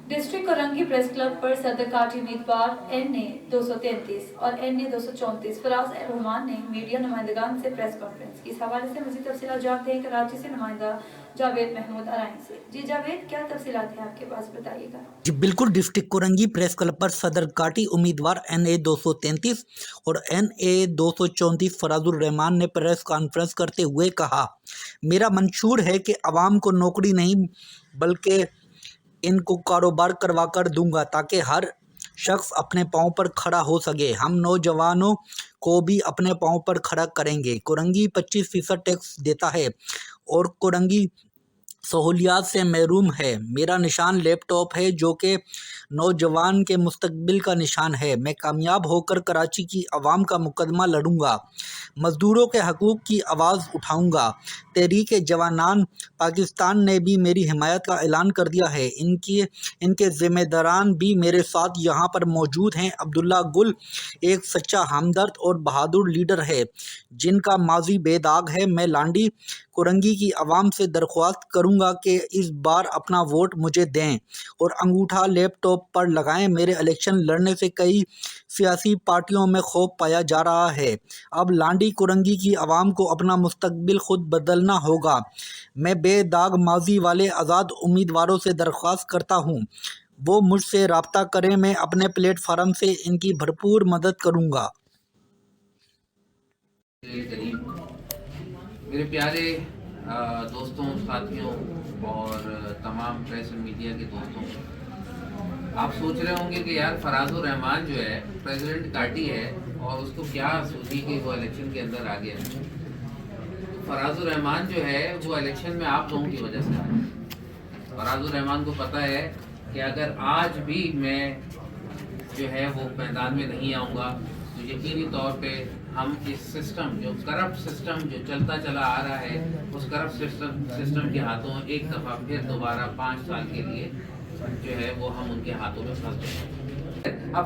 District Korangi press club पर सदरकाठी उम्मीदवार NA 233 और NA 234 फराज रहमान ने मीडिया नुमाइंदगान से प्रेस कॉन्फ्रेंस की। इस हवाले से मज़ीद तफसीलात जानते हैं कराची से नुमाइंदा जावेद महमूद अराइन से। जी जावेद, क्या तफसीलात हैं आपके पास, बताइएगा। जी बिल्कुल, डिस्ट्रिक्ट कोरंगी प्रेस क्लब पर सदरकाठी उम्मीदवार NA 233 और NA 234 फराजुर रहमान ने प्रेस कॉन्फ्रेंस करते हुए कहा, मेरा मंशूर है कि अवाम को नौकरी नहीं बल्कि इनको कारोबार करवा कर दूंगा ताकि हर शख्स अपने पाँव पर खड़ा हो सके। हम नौजवानों को भी अपने पाँव पर खड़ा करेंगे। कोरंगी 25% टैक्स देता है और कोरंगी सहूलियात से महरूम है। मेरा निशान लैपटॉप है जो कि नौजवान के मुस्तकबिल का निशान है। मैं कामयाब होकर कराची की आवाम का मुकदमा लड़ूंगा, मज़दूरों के हकूक़ की आवाज़ उठाऊंगा। तहरीक जवानान पाकिस्तान ने भी मेरी हिमायत का ऐलान कर दिया है। इनके ज़िम्मेदारान भी मेरे साथ यहाँ पर मौजूद हैं। अब्दुल्ला गुल एक सच्चा हमदर्द और बहादुर लीडर है जिनका माजी बेदाग है। मैं लांडी कोरंगी की आवाम से दरख्वास्त करूँगा कि इस बार अपना वोट मुझे दें और अंगूठा लैपटॉप पर लगाएं। मेरे इलेक्शन लड़ने से कई सियासी पार्टियों में खौफ पाया जा रहा है। अब लांडी कोरंगी की आवाम को अपना मुस्तकबिल खुद बदलना होगा। मैं बेदाग माजी वाले आज़ाद उम्मीदवारों से दरख्वास्त करता हूँ वो मुझसे रब्ता करें। मैं अपने प्लेटफार्म से इनकी भरपूर मदद करूँगा। मेरे प्यारे दोस्तों, साथियों और तमाम प्रेस और मीडिया के दोस्तों, आप सोच रहे होंगे कि यार फराजुर रहमान जो है प्रेसिडेंट काटी है और उसको क्या सूझी कि वो इलेक्शन के अंदर आ गया। फराजुर रहमान जो है वो इलेक्शन में आप लोगों की वजह से आया। फराजुर रहमान को पता है कि अगर आज भी मैं जो है वो मैदान में नहीं आऊँगा तो यकीनी तौर पे हम इस सिस्टम, जो करप्ट सिस्टम जो चलता चला आ रहा है, उस करप्ट सिस्टम के हाथों एक दफ़ा फिर दोबारा 5 साल के लिए जो है वो हम उनके हाथों में फंस जाएंगे।